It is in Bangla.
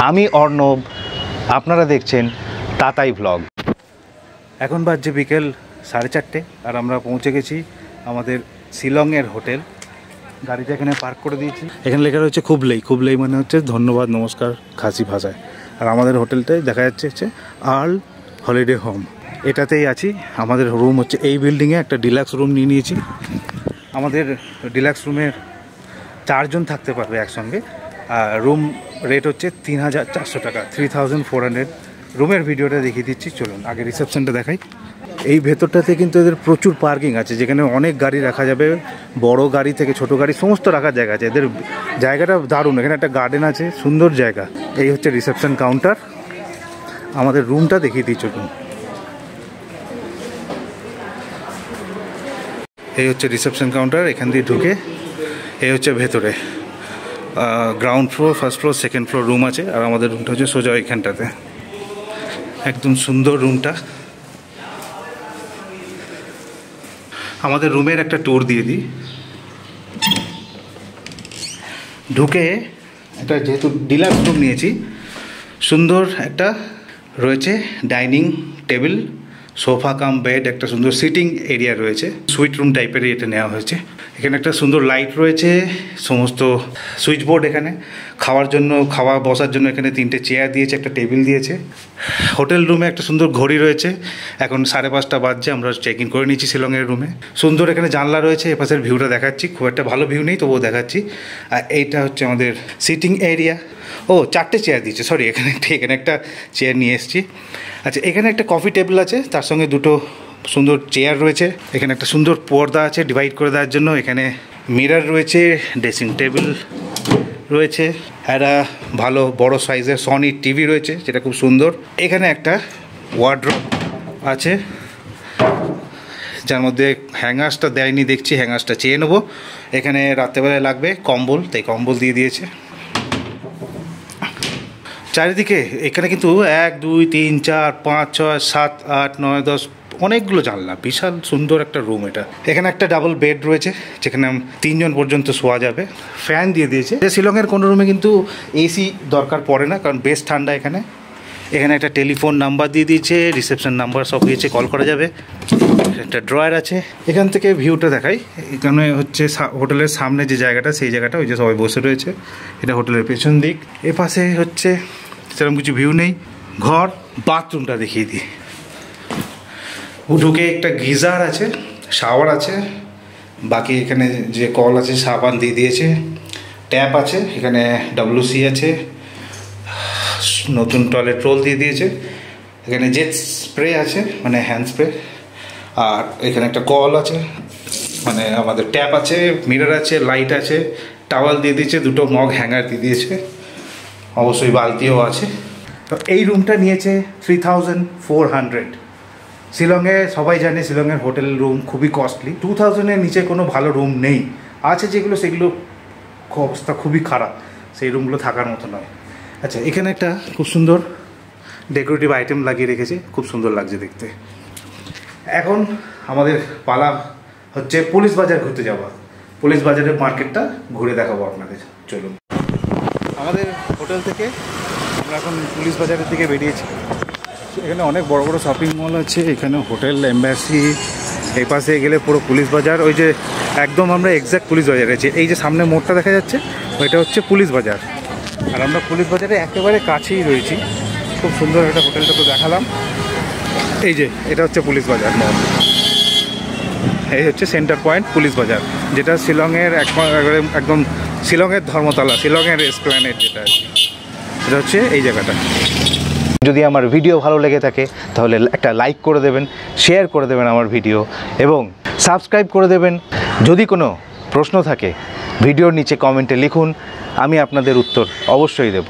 আমি অর্ণব, আপনারা দেখছেন তাতাই ব্লগ। এখন বাজছে বিকেল 4:30 আর আমরা পৌঁছে গেছি আমাদের শিলংয়ের হোটেল। গাড়িটা এখানে পার্ক করে দিয়েছি। এখানে লেখা রয়েছে খুবলেই। খুবলেই মানে হচ্ছে ধন্যবাদ নমস্কার খাসি ভাষায়। আর আমাদের হোটেলটাই দেখা যাচ্ছে হচ্ছে আর্ল হলিডে হোম। এটাতেই আছি। আমাদের রুম হচ্ছে এই বিল্ডিংয়ে, একটা ডিলাক্স রুম নিয়ে নিয়েছি। আমাদের ডিলাক্স রুমের 4 জন থাকতে পারবে একসঙ্গে। রুম রেট হচ্ছে 3,400 টাকা, 3,400। রুমের ভিডিওটা দেখিয়ে দিচ্ছি, চলুন আগে রিসেপশনটা দেখাই। এই ভেতরটাতে কিন্তু এদের প্রচুর পার্কিং আছে, যেখানে অনেক গাড়ি রাখা যাবে, বড় গাড়ি থেকে ছোট গাড়ি সমস্ত রাখার জায়গা আছে। এদের জায়গাটা দারুণ। এখানে একটা গার্ডেন আছে, সুন্দর জায়গা। এই হচ্ছে রিসেপশন কাউন্টার। আমাদের রুমটা দেখিয়ে দিই, চলুন। এই হচ্ছে রিসেপশন কাউন্টার। এখান দিয়ে ঢুকে এই হচ্ছে ভেতরে ground floor, first floor, second floor room আছে। আর আমাদের রুমটা হচ্ছে সোজা এখানটাতে। একদম সুন্দর রুমটা। আমাদের রুমের একটা ট্যুর দিয়ে দিই। ঢুকে একটা, যেহেতু ডিলাক্স রুম নিয়েছি, সুন্দর একটা রয়েছে dining table, sofa cum bed, একটা সুন্দর সিটিং এরিয়া রয়েছে। সুইট রুম টাইপেরই এটা নেওয়া হয়েছে। এখানে একটা সুন্দর লাইট রয়েছে, সমস্ত সুইচ বোর্ড। এখানে খাওয়ার জন্য, বসার জন্য এখানে 3টে চেয়ার দিয়েছে, একটা টেবিল দিয়েছে। হোটেল রুমে একটা সুন্দর ঘড়ি রয়েছে। এখন 5:30 বাজছে। আমরা চেক ইন করে নিয়েছি শিলংয়ের রুমে। সুন্দর এখানে জানলা রয়েছে। এপাশের ভিউটা দেখাচ্ছি। খুব একটা ভালো ভিউ নেই, তবুও দেখাচ্ছি। আর এইটা হচ্ছে আমাদের সিটিং এরিয়া। 4টে চেয়ার দিয়েছে, সরি, এখানে একটা চেয়ার নিয়ে এসেছি। আচ্ছা, এখানে একটা কফি টেবিল আছে, তার সঙ্গে 2টো সুন্দর চেয়ার রয়েছে। এখানে একটা সুন্দর পর্দা আছে ডিভাইড করে দেওয়ার জন্য। এখানে মিরর রয়েছে, ড্রেসিং টেবিল রয়েছে, একটা ভালো বড় সাইজের সনি টিভি রয়েছে, যেটা খুব সুন্দর। এখানে একটা ওয়ার্ড্রোব আছে, যার মধ্যে হ্যাঙ্গার্সটা দেয়নি দেখছি, হ্যাঙ্গার্সটা চেয়ে নেবো। এখানে রাত্রেবেলায় লাগবে কম্বল, তাই কম্বল দিয়ে দিয়েছে। চারিদিকে এখানে কিন্তু 1, 2, 3, 4, 5, 6, 7, 8, 9, 10 অনেকগুলো জানলা। বিশাল সুন্দর একটা রুম এটা। এখানে একটা ডাবল বেড রয়েছে, যেখানে 3 জন পর্যন্ত শোয়া যাবে। ফ্যান দিয়ে দিয়েছে। শিলংয়ের কোনো রুমে কিন্তু এসি দরকার পড়ে না, কারণ বেশ ঠান্ডা এখানে। এখানে একটা টেলিফোন নাম্বার দিয়ে দিয়েছে, রিসেপশন নাম্বার সব দিয়েছে, কল করা যাবে। একটা ড্রয়ার আছে। এখান থেকে ভিউটা দেখাই। এখানে হচ্ছে হোটেলের সামনে যে জায়গাটা, সেই জায়গাটা, ওই যে সবাই বসে রয়েছে, এটা হোটেলের পেছন দিক। এপাশে হচ্ছে সেরকম কিছু ভিউ নেই। ঘর, বাথরুমটা দেখিয়ে দিই। ঢুকে একটা গিজার আছে, শাওয়ার আছে, বাকি এখানে যে কল আছে সাবান দিয়ে দিয়েছে, ট্যাপ আছে, এখানে WC আছে, নতুন টয়লেট রোল দিয়ে দিয়েছে, এখানে জেট স্প্রে আছে, মানে হ্যান্ড স্প্রে। আর এখানে একটা কল আছে, মানে আমাদের ট্যাপ আছে, মিরর আছে, লাইট আছে, টাওয়াল দিয়ে দিয়েছে, 2টো মগ হ্যাঙ্গার দিয়ে দিয়েছে, অবশ্যই বালতিও আছে। তো এই রুমটা নিয়েছে 3,400। শিলংয়ে সবাই জানে শিলংয়ের হোটেল রুম খুবই কস্টলি। 2,000-এর নিচে কোনো ভালো রুম নেই। আছে যেগুলো, সেগুলো অবস্থা খুবই খারাপ, সেই রুমগুলো থাকার মতো নয়। আচ্ছা, এখানে একটা খুব সুন্দর ডেকোরেটিভ আইটেম লাগিয়ে রেখেছে, খুব সুন্দর লাগছে দেখতে। এখন আমাদের পালা হচ্ছে পুলিশ বাজার ঘুরতে যাওয়া। পুলিশ বাজারের মার্কেটটা ঘুরে দেখাবো আপনাদের, চলুন। আমাদের হোটেল থেকে আমরা এখন পুলিশ বাজারের দিকে বেরিয়েছি। এখানে অনেক বড় বড় শপিং মল আছে, এখানে হোটেল, এম্বাসি। এই পাশে গেলে পুরো পুলিশ বাজার। ওই যে একদম আমরা এক্স্যাক্ট পুলিশ বাজারে আছি। এই যে সামনে মোড়টা দেখা যাচ্ছে, ওইটা হচ্ছে পুলিশ বাজার। আর আমরা পুলিশ বাজারে একেবারে কাছেই রয়েছি। খুব সুন্দর একটা হোটেলটা তো দেখালাম। এই যে এটা হচ্ছে পুলিশ বাজার মল। এই হচ্ছে সেন্টার পয়েন্ট পুলিশ বাজার, যেটা শিলংয়ের একদম শিলংয়ের ধর্মতলা, শিলংয়ের এসপ্ল্যানেড যেটা আছে, এটা হচ্ছে এই জায়গাটা। যদি আমার ভিডিও ভালো লেগে থাকে তাহলে একটা লাইক করে দেবেন, শেয়ার করে দেবেন আমার ভিডিও, এবং সাবস্ক্রাইব করে দেবেন। যদি কোনো প্রশ্ন থাকে ভিডিওর নিচে কমেন্টে লিখুন, আমি আপনাদের উত্তর অবশ্যই দেব।